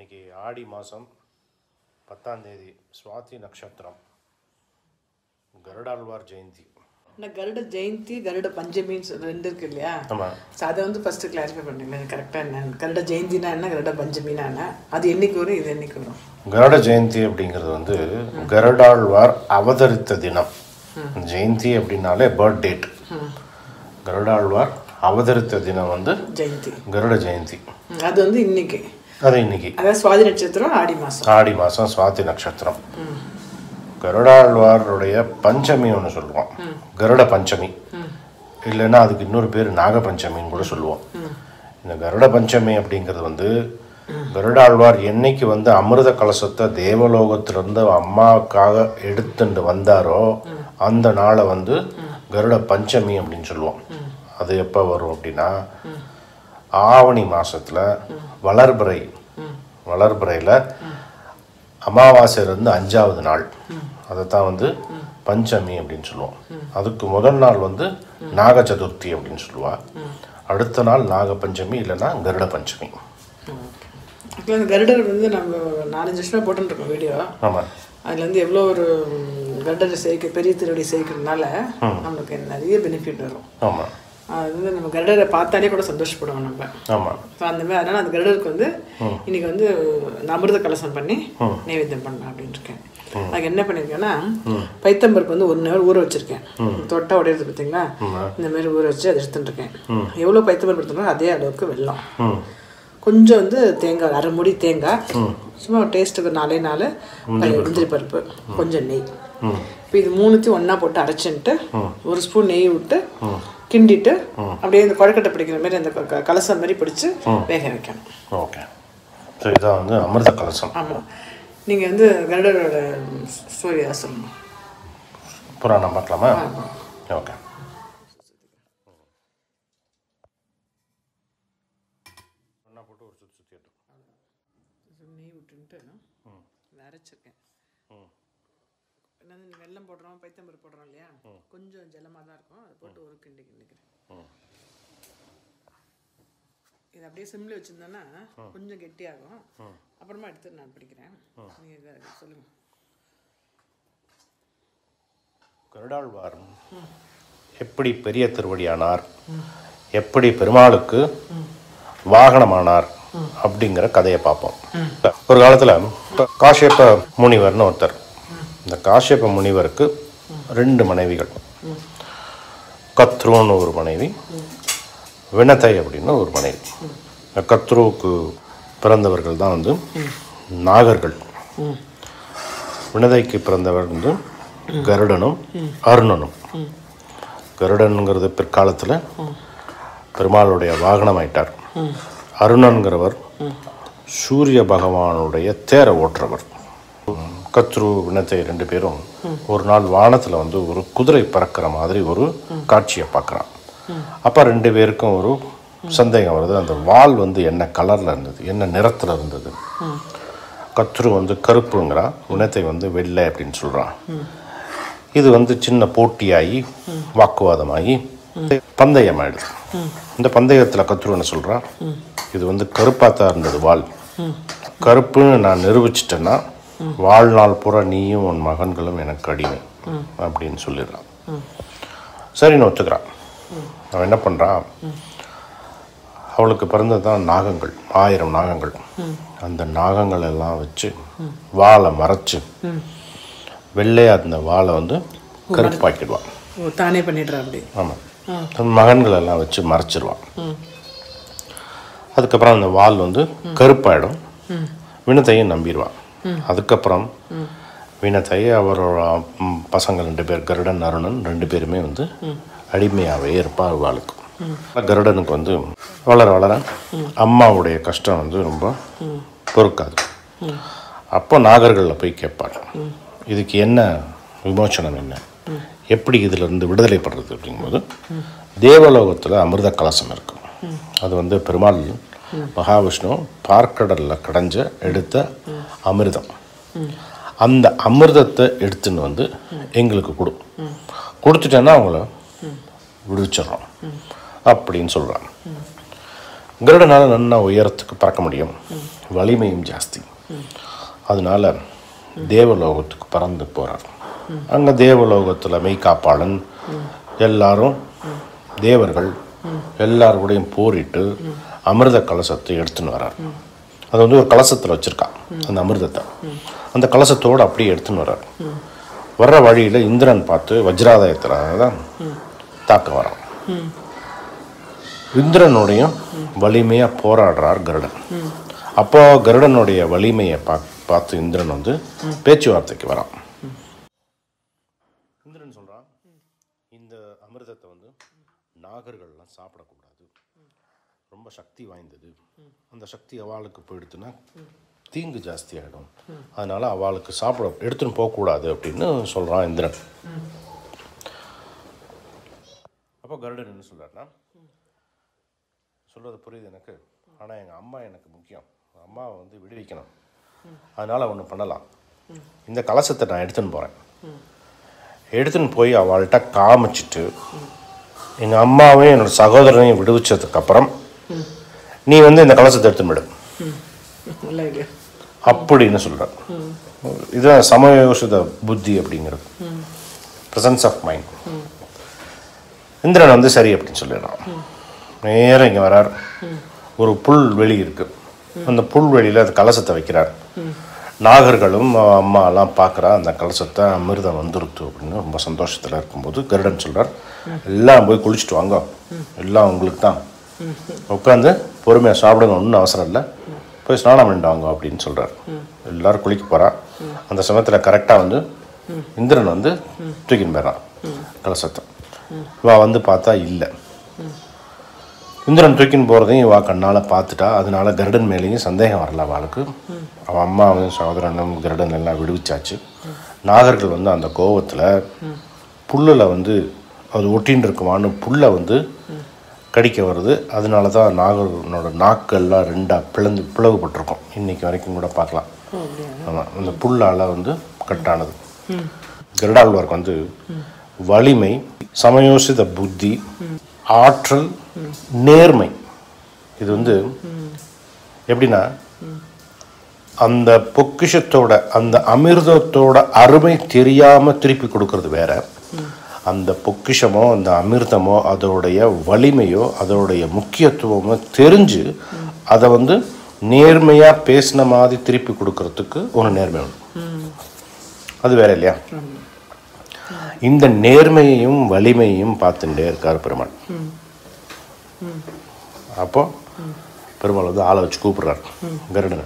இன்னைக்கு ஆடி மாதம் 10ஆம் தேதி சுவாதி நட்சத்திரம் கருடாழ்வார் ஜெயந்தி. கருட ஜெயந்தி கருட பஞ்சமின்னு ரெண்டு இருக்கு இல்லையா? ஆமாம். ஸோ அதை வந்து ஃபஸ்ட்டு கிளாரிஃபை பண்ணுங்க கரெக்டாக என்ன கருட ஜெயந்தினா என்ன, கருட பஞ்சமினா என்ன, அது என்னைக்கு வரும், இது என்னைக்கு வரும்? கருட ஜெயந்தி அப்படிங்கிறது வந்து கருடாழ்வார் அவதரித்த தினம். ஜெயந்தி அப்படின்னாலே பர்த் டேட். கருடாழ்வார் அவதரித்த தினம் வந்து ஜெயந்தி, கருட ஜெயந்தி. அது வந்து இன்னைக்கு, அது இன்னைக்கு அதாவது சுவாதி நட்சத்திரம் ஆடி மாதம் சுவாதி நட்சத்திரம். கருடாழ்வாருடைய பஞ்சமி ஒன்று சொல்லுவோம், கருட பஞ்சமி. இல்லைன்னா அதுக்கு இன்னொரு பேர் நாக பஞ்சமின்னு கூட சொல்லுவோம். இந்த கருட பஞ்சமி அப்படிங்கிறது வந்து கருடாழ்வார் என்னைக்கு வந்து அமிர்த கலசத்தை தேவலோகத்திலிருந்து அம்மாவுக்காக எடுத்துட்டு வந்தாரோ அந்த நாளை வந்து கருட பஞ்சமி அப்படின்னு சொல்லுவோம். அது எப்போ வரும் அப்படின்னா ஆவணி மாதத்தில் வளர்பிறையில் அமாவாசையிலேருந்து 5ஆவது நாள், அதைத்தான் வந்து பஞ்சமி அப்படின்னு சொல்லுவோம். அதுக்கு முதல் நாள் வந்து நாக சதுர்த்தி அப்படின்னு சொல்லுவாள். அடுத்த நாள் நாக பஞ்சமி இல்லைன்னா கருட பஞ்சமி. அந்த கருடர் வந்து நம்ம 4-5 வருஷமாக போட்டுருக்கோம் வீடியோ. ஆமாம். அதில் வந்து எவ்வளோ ஒரு கருடரை பெரிய திருவடி சேர்க்கறதுனால நம்மளுக்கு நிறைய பெனிஃபிட் வரும். ஆமாம். அது வந்து நம்ம கருடரை பார்த்தாலே கூட சந்தோஷப்படுவோம் நம்ம. ஆமாம். ஸோ அந்த மாதிரி அதனால் அந்த கருடருக்கு வந்து இன்னைக்கு வந்து அமிர்த கலசம் பண்ணி நைவேத்தியம் பண்ணலாம் அப்படின்னு இருக்கேன். அதுக்கு என்ன பண்ணியிருக்கேன்னா, பைத்தம்பருப்பு வந்து 1 hour ஊற வச்சுருக்கேன். தொட்டா உடையிறது பார்த்தீங்களா, இந்த மாதிரி ஊற வச்சு அதை எடுத்துட்டுருக்கேன். எவ்வளோ பைத்தம்பருப்பு எடுத்துக்கணும் அதே அளவுக்கு வெல்லம், கொஞ்சம் வந்து தேங்காய், 1/2 மூடி தேங்காய், சும்மா டேஸ்ட்டுக்கு 4 முந்திரி பருப்பு, கொஞ்சம் நெய். இப்போ இது 3த்தையும் ஒன்றா போட்டு அரைச்சின்ட்டு 1 ஸ்பூன் நெய் விட்டு கிண்டிட்டு அப்படியே இந்த குழக்கட்டை பிடிக்கிற மாதிரி அந்த கலசம் மாதிரி பிடிச்சி வேக வைக்கணும். ஓகே. ஸோ இதான் வந்து அமிர்த கலசம். ஆமாம். நீங்கள் வந்து கருடரோட ஸ்டோரியாக சொல்லணும். புராணம் பார்க்கலாமா? ஓகே. ஒன்றா போட்டு ஒரு சுற்றி நெய் விட்டுன்ட்டு அரைச்சிருக்கேன். என்னது வெல்லம் போடுறோம், பைத்தம்பருப்பு போடுறோம் இல்லையா, கொஞ்சம் ஜலமாக தான் இருக்கும். அதை போட்டு ஒரு கிண்டிக்கிறேன். இது அப்படியே சிம்மில் வச்சுருந்தோன்னா கொஞ்சம் கெட்டியாகும். அப்புறமா எடுத்து நான் பிடிக்கிறேன். நீங்கள் சொல்லுங்கள். கருடாழ்வார் எப்படி பெரிய திருவடியானார், எப்படி பெருமாளுக்கு வாகனமானார் அப்படிங்கிற கதையை பார்ப்போம். ஒரு காலத்தில் காஷ்யப முனிவர்னு ஒருத்தர். இந்த காஷ்யப முனிவருக்கு 2 மனைவிகள். கத்ருன்னு ஒரு மனைவி, வினதை அப்படின்னு ஒரு மனைவி. கத்ருவுக்கு பிறந்தவர்கள் தான் வந்து நாகர்கள். வினதைக்கு பிறந்தவர் வந்து கருடனும் அருணனும். கருடனுங்கிறது பிற்காலத்தில் பெருமாளுடைய வாகனமாயிட்டார். அருணன்கிறவர் சூரிய பகவானுடைய தேரை ஓட்டுறவர். கத்ரு வினத்தை 2 பேரும் ஒரு நாள் வானத்தில் வந்து ஒரு குதிரை பறக்கிற மாதிரி ஒரு காட்சியை பார்க்குறான். அப்போ 2 பேருக்கும் ஒரு சந்தேகம் வருது. அந்த வால் வந்து என்ன கலரில் இருந்தது, என்ன நிறத்தில் இருந்தது. கத்ரு வந்து கருப்புங்கிறான், வினத்தை வந்து வெள்ளை அப்படின்னு சொல்கிறான். இது வந்து சின்ன போட்டியாகி வாக்குவாதமாகி பந்தயம் ஆயிடுது. இந்த பந்தயத்தில் கத்ரு என்ன சொல்கிறான், இது வந்து கருப்பாத்தான் இருந்தது வால், கருப்புன்னு நான் நிரூபிச்சிட்டேன்னா வாழ்நாள் பூரா நீயும் உன் மகன்களும் எனக்கு அடிமை அப்படின்னு சொல்லிடுறான். சரின்னு ஒத்துக்கிறான். அவன் என்ன பண்ணுறான், அவளுக்கு பிறந்தது தான் நாகங்கள், 1000 நாகங்கள். அந்த நாகங்கள் எல்லாம் வச்சு வாழை மறைச்சு வெள்ளையாக அந்த வாழை வந்து கருப்பாக்கிடுவான். தானே பண்ணிடுறான் அப்படி. ஆமாம். தன் மகன்கள் எல்லாம் வச்சு மறைச்சிடுவான். அதுக்கப்புறம் அந்த வால் வந்து கருப்பாயிடும். வினத்தையும் நம்பிடுவான். அதுக்கப்புறம் வினத்தை அவரோட பசங்க 2 பேர், கருடன் அருணன் 2 பேருமே வந்து அடிமையாகவே இருப்பார் வாளுக்கு. கருடனுக்கு வந்து வளர வளர அம்மாவுடைய கஷ்டம் வந்து ரொம்ப பொறுக்காது. அப்போ நாகர்களில் போய் கேட்பார், இதுக்கு என்ன விமோச்சனம், என்ன, எப்படி இதிலிருந்து விடுதலை படுறது அப்படிங்கும்போது தேவலோகத்தில் அமிர்த கலசம் இருக்கும். அது வந்து பெருமாள் மகாவிஷ்ணு பார்க்கடலில் கடைஞ்ச எடுத்த அமிர்தம். அந்த அமிர்தத்தை எடுத்துன்னு வந்து எங்களுக்கு கொடுத்துட்டேன்னா அவங்கள விடுவிச்சிட்றோம் அப்படின்னு சொல்கிறான். கருடனால் நல்லா உயரத்துக்கு பறக்க முடியும், வலிமையும் ஜாஸ்தி. அதனால தேவலோகத்துக்கு பறந்து போகிறார். அங்கே தேவலோகத்தில் மெய்காப்பாளன் எல்லாரும் தேவர்கள் எல்லாருக்கூடையும் போரிட்டு அமிர்த கலசத்தை எடுத்துன்னு வர்றார். அது வந்து ஒரு கலசத்தில் வச்சுருக்கா அந்த அமிர்தத்தை. அந்த கலசத்தோடு அப்படியே எடுத்துன்னு வர்றார். வர்ற வழியில் இந்திரன் பார்த்து வஜ்ராதாயத்தில் தான் தாக்க வரான். இந்திரனுடைய வலிமையாக போராடுறார் கருடன். அப்போ கருடனுடைய வலிமையை பார்த்து இந்திரன் வந்து பேச்சுவார்த்தைக்கு வரான். இந்திரன் சொல்கிறான், இந்த அமிர்தத்தை வந்து நாகர்கள்லாம் சாப்பிடக்கூடாது, ரொம்ப சக்தி வாய்ந்தது, அந்த சக்தி அவளுக்கு போயிடுத்துன்னா தீங்கு ஜாஸ்தி ஆகிடும், அதனால் அவளுக்கு சாப்பிட எடுத்துன்னு போகக்கூடாது அப்படின்னு சொல்கிறான் இந்திரன். அப்போ கருடன் என்ன சொல்கிறாருன்னா, சொல்கிறது புரியுது எனக்கு, ஆனால் எங்கள் அம்மா எனக்கு முக்கியம், அம்மாவை வந்து விடுவிக்கணும், அதனால் ஒன்று பண்ணலாம், இந்த கலசத்தை நான் எடுத்துன்னு போகிறேன், எடுத்துன்னு போய் அவள்கிட்ட காமிச்சிட்டு எங்கள் அம்மாவையும் என்னோடய சகோதரனையும் விடுவிச்சதுக்கப்புறம் நீ வந்து இந்த கலசத்தை எடுத்துன்னு விடு அப்படின்னு சொல்கிறார். இதுதான் சமயோசித புத்தி அப்படிங்கிறது, ப்ரெசன்ஸ் ஆஃப் மைண்ட். இந்திரன் வந்து சரி அப்படின்னு சொல்லிடுறான். நேரம் இங்கே வரார். ஒரு புல் வெளி இருக்குது, அந்த புல்வெளியில் அது கலசத்தை வைக்கிறார். நாகர்களும் அம்மாலாம் பார்க்குறா அந்த கலசத்தை, அமிர்தம் வந்துருத்து அப்படின்னு ரொம்ப சந்தோஷத்தில் இருக்கும்போது கருடன் சொல்கிறார், எல்லாம் போய் குளிச்சுட்டு வாங்க, எல்லாம் உங்களுக்கு தான், உட்காந்து பொறுமையாக சாப்பிடுங்க, ஒன்றும் அவசரம் இல்லை, போய் ஸ்நானம் பண்ணிட்டு வாங்க அப்படின்னு சொல்கிறார். எல்லோரும் குளிக்க போகிறா. அந்த சமயத்தில் கரெக்டாக வந்து இந்திரன் வந்து தூக்கின்னு போயிடறான் கலசத்தை. இவா வந்து பார்த்தா இல்லை. இந்திரன் தூக்கின்னு போகிறதையும் இவா கண்ணால் பார்த்துட்டா. அதனால கருடன் மேலேயும் சந்தேகம் வரல அவளுக்கு. அவன் அம்மாவும் சகோதரனும் கருடன் எல்லாம் விடுவிச்சாச்சு. நாகர்கள் வந்து அந்த கோவத்தில் புல்லில் வந்து அது ஒட்டின்னு இருக்குமான்னு புல்லை வந்து கடிக்க வருது. அதனால தான் நாகர்களோட நாக்கெல்லாம் ரெண்டாக பிளவுபட்டிருக்கும், இன்றைக்கி வரைக்கும் கூட பார்க்கலாம். ஆமாம், அந்த புல்லால் வந்து கட்டானது. கருடாழ்வார்க்கு வந்து வலிமை, சமயோசித புத்தி, ஆற்றல், நேர்மை. இது வந்து எப்படின்னா, அந்த பொக்கிஷத்தோட அந்த அமிர்தத்தோட அருமை தெரியாமல் திருப்பி கொடுக்கறது வேற, அந்த பொக்கிஷமோ அந்த அமிர்தமோ அதோடைய வலிமையோ அதோடைய முக்கியத்துவமோ தெரிஞ்சு அதை வந்து நேர்மையாக பேசின மாதிரி திருப்பி கொடுக்கறதுக்கு ஒரு நேர்மை உண்டு. அது வேற இல்லையா? இந்த நேர்மையையும் வலிமையையும் பார்த்துட்டே இருக்கார் பெருமாள். அப்போ பெருமாள் வந்து ஆளை வச்சு கூப்பிடுறார் கருடனை.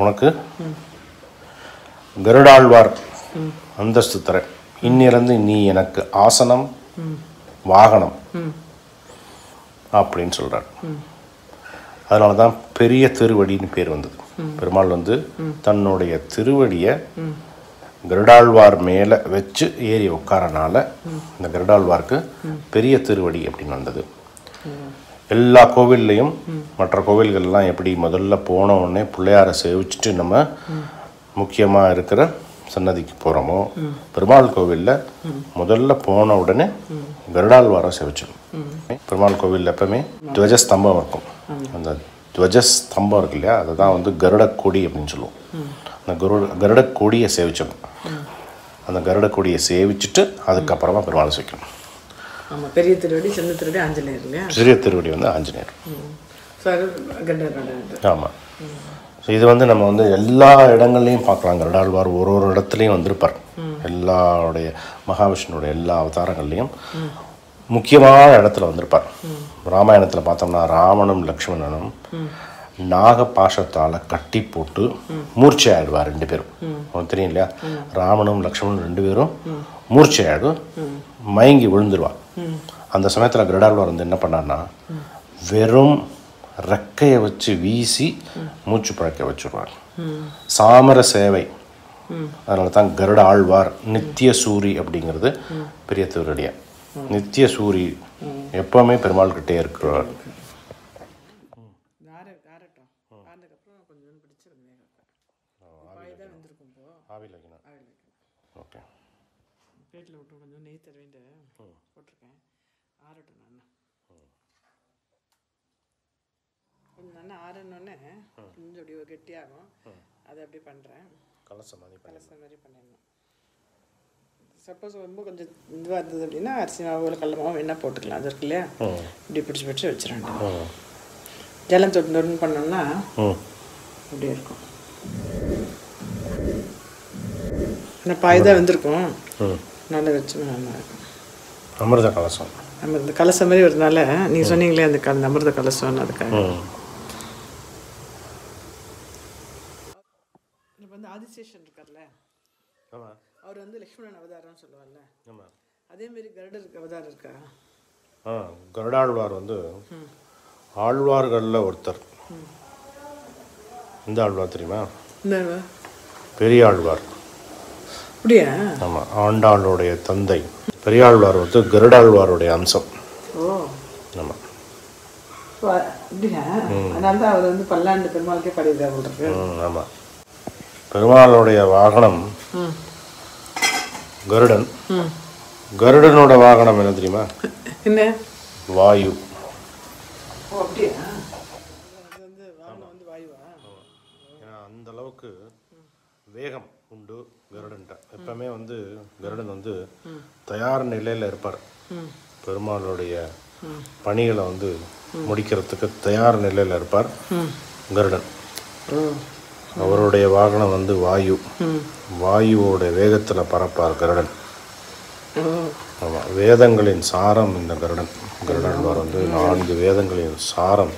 உனக்கு கருடாழ்வார் அந்தஸ்து தர, இன்னிலிருந்து நீ எனக்கு ஆசனம் வாகனம் அப்படின்னு சொல்றார். அதனால தான் பெரிய திருவடின்னு பேர் வந்தது. பெருமாள் வந்து தன்னுடைய திருவடியை கருடாழ்வார் மேலே வச்சு ஏறி உட்காரனால இந்த கருடாழ்வார்க்கு பெரிய திருவடி அப்படின்னு வந்தது. எல்லா கோவில்லையும் மற்ற கோவில்கள்லாம் எப்படி முதல்ல போன உடனே பிள்ளையாரை சேவிச்சுட்டு நம்ம முக்கியமாக இருக்கிற சன்னதிக்கு போகிறோமோ, பெருமாள் கோவிலில் முதல்ல போன உடனே கருடாழ்வாரை சேவிச்சிடும். பெருமாள் கோவிலில் எப்பவுமே துவஜஸ்தம்பம் இருக்கும். அந்த துவஜஸ்தம்பம் இருக்கு இல்லையா, அதை தான் வந்து கருட கொடி அப்படின்னு சொல்லுவோம். அந்த கருட கொடியை சேவிச்சிடும். அந்த கருட கொடியை சேவிச்சுட்டு அதுக்கப்புறமா பெருமாளை சேவிக்கணும். பெரிய திருவடி, சின்ன திருவடி ஆஞ்சநேயர் இல்லையா? பெரிய திருவடி வந்து ஆஞ்சநேயர். ஆமாம். ஸோ இது வந்து நம்ம வந்து எல்லா இடங்கள்லையும் பார்க்கலாம். கருடாழ்வார் ஒரு ஒரு இடத்துலையும் வந்திருப்பார். எல்லாருடைய மகாவிஷ்ணுடைய எல்லா அவதாரங்கள்லையும் முக்கியமான இடத்துல வந்திருப்பார். ராமாயணத்தில் பார்த்தோம்னா ராமனும் லக்ஷ்மணனும் நாகபாஷத்தால் கட்டி போட்டு மூர்ச்சை ஆயிடுவார் ரெண்டு பேரும். உனக்கு தெரியும் இல்லையா? ராமனும் லக்ஷ்மணனும் ரெண்டு பேரும் மூர்ச்சை ஆயிடும், மயங்கி விழுந்துருவார். அந்த சமயத்தில் கருடாழ்வார் வந்து என்ன பண்ணார்னா, வெறும் ரெக்கையை வச்சு வீசி மூச்சு பழக்க வச்சுருவார். சாமர சேவை. அதனால தான் கருட ஆழ்வார் நித்திய சூரி அப்படிங்கிறது பெரிய திருவடியா. நித்திய சூரி எப்பவுமே பெருமாள் கிட்டே இருக்கிறார். ஓகே, பிளேட்டில் விட்டு கொஞ்சம் நெய் தடவிட்டு போட்டிருக்கேன், ஆறட்டும். நான் கொஞ்சம் நல்லா ஆறணுன்னே கொஞ்சம் அப்படி கெட்டியாகும். அதை அப்படி பண்ணுறேன். கலசம் மாதிரி பண்ணிடணும். சப்போஸ் ரொம்ப கொஞ்சம் இதுவாக இருந்தது அப்படின்னா அரிசி மாவு கடல மாவு வேணால் போட்டுக்கலாம். அது இருக்கு இல்லையா, இப்படி பிடிச்சி பிடிச்சி வச்சிடணும். ஜலம் தொட்டு நொறுன்னு பண்ணோம்னா அப்படி இருக்கும். ஆனால் பாய்தான் வந்திருக்கும், நல்லா வச்சோம்னா நல்லா இருக்கும். அமிர்த கலசம், அமிர்த கலசம் மாதிரி வரதுனால நீங்கள் சொன்னீங்களே அந்த அமிர்த கலசம்னு அதுக்காக. இப்போ வந்து ஆதிசேஷன் இருக்கார்ல, அவர் வந்து லக்ஷ்மணன் அவதாரம்னு சொல்லுவார்ல, அதேமாரி கருடருக்கு அவதாரம் இருக்கா? கருடாழ்வார் வந்து ஆழ்வார்களில் ஒருத்தர். இந்த ஆழ்வார் தெரியுமா? பெரியாழ்வார். அப்படியா? ஆமாம், ஆண்டாளுடைய தந்தை பெரியாழ்வார் வந்து கருடாழ்வாருடைய அம்சம். ஓ ஆமாம். அப்படியா? அதனால தான் அவர் வந்து பல்லாண்டு பெருமாளுக்கே பாடியிருக்காரு. ஆமாம். பெருமாளுடைய வாகனம் கருடன். கருடனோட வாகனம் என்ன தெரியுமா? என்ன? வாயு. ஓ அப்படியா? அது வந்து வாகனம் வந்து வாயுவா? ஏன்னா அந்த அளவுக்கு வேகம் உண்டு கருடன்ட்ட. எப்பவுமே வந்து கருடன் வந்து தயார் நிலையில் இருப்பார். பெருமாளுடைய பணிகளை வந்து முடிக்கிறதுக்கு தயார் நிலையில் இருப்பார் கருடன். அவருடைய வாகனம் வந்து வாயு. வாயுவோட வேகத்தில் பறப்பார் கருடன். ஆமாம், வேதங்களின் சாரம் இந்த கருடன். கருடாழ்வார் வந்து 4 வேதங்களின் சாரம்.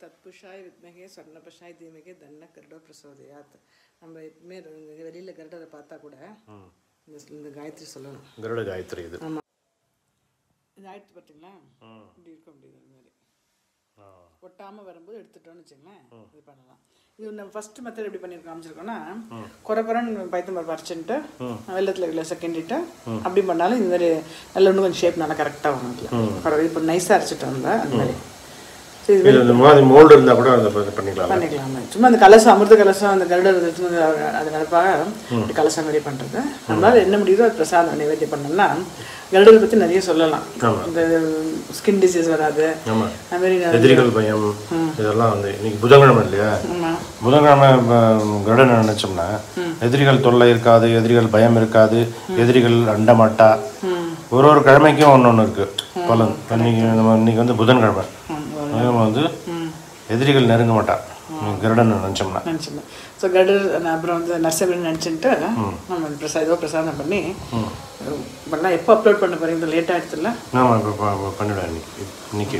தத்புஷாய் வித்மகே சொர்ணபஷாய் தீமகே தன்ன கருட பிரசோதயாத். நம்ம எப்பவுமே வெளியில் கருடரை பார்த்தா கூட இந்த காயத்ரி சொல்லணும். கருட காயத்ரி இது. ஆமாம், இந்த ஆயிரத்து பார்த்தீங்களா, இப்படி இருக்கும். அப்படி இது மாதிரி ஒட்டாமல் வரும்போது எடுத்துட்டோன்னு வச்சுங்களேன், இது பண்ணலாம். இது நம்ம ஃபஸ்ட்டு மெத்தட் எப்படி பண்ணியிருக்கோம் காமிச்சிருக்கோன்னா, குறைப்பறன்னு பைத்தம் பருப்பு அரைச்சிட்டு வெள்ளத்தில் கிளாஸை கிண்டிட்டு அப்படி பண்ணாலும் இந்த மாதிரி நல்ல இன்னும் கொஞ்சம் ஷேப் நல்லா கரெக்டாக வரும். இப்போ நைஸாக அரைச்சிட்டோம்ல அந்த மாதிரி. மோல்டு இருந்தால் கூட பண்ணிக்கலாம். சும்மா அந்த கலசம், அமிர்த கலசம், அந்த கருடர் அது நினைப்பாக கலசம் மாதிரி பண்ணுறது. நம்மளால் என்ன முடியுதோ அது பிரசாதம் நைவேத்தியம் பண்ணோம்னா கருடரை பற்றி நிறைய சொல்லலாம். இந்த ஸ்கின் டிசீஸ் வராது, அதுமாரி எதிரிகள் பயம் இதெல்லாம் வந்து இன்னைக்கு புதன்கிழமை இல்லையா, புதன்கிழமை கருடனை நினைச்சோம்னா எதிரிகள் தொல்லை இருக்காது, எதிரிகள் பயம் இருக்காது, எதிரிகள் அண்டமாட்டா. ஒரு கிழமைக்கும் ஒன்று இருக்குது பலன். இன்னைக்கு வந்து புதன்கிழமை வந்து எதிரிகள் நெருங்க மாட்டான் கருடன் நினச்சோம்னா. ஸோ கருடர் அப்புறம் வந்து நர்சபின்னு நினச்சிட்டு நம்ம பிரசாதம் பண்ணி பண்ணலாம். எப்போ அப்லோட் பண்ண போகிறீங்க? லேட் ஆகிடுச்சுல்ல? ஆமாம், இப்போ பண்ணிவிடுவேன் இன்னைக்கு.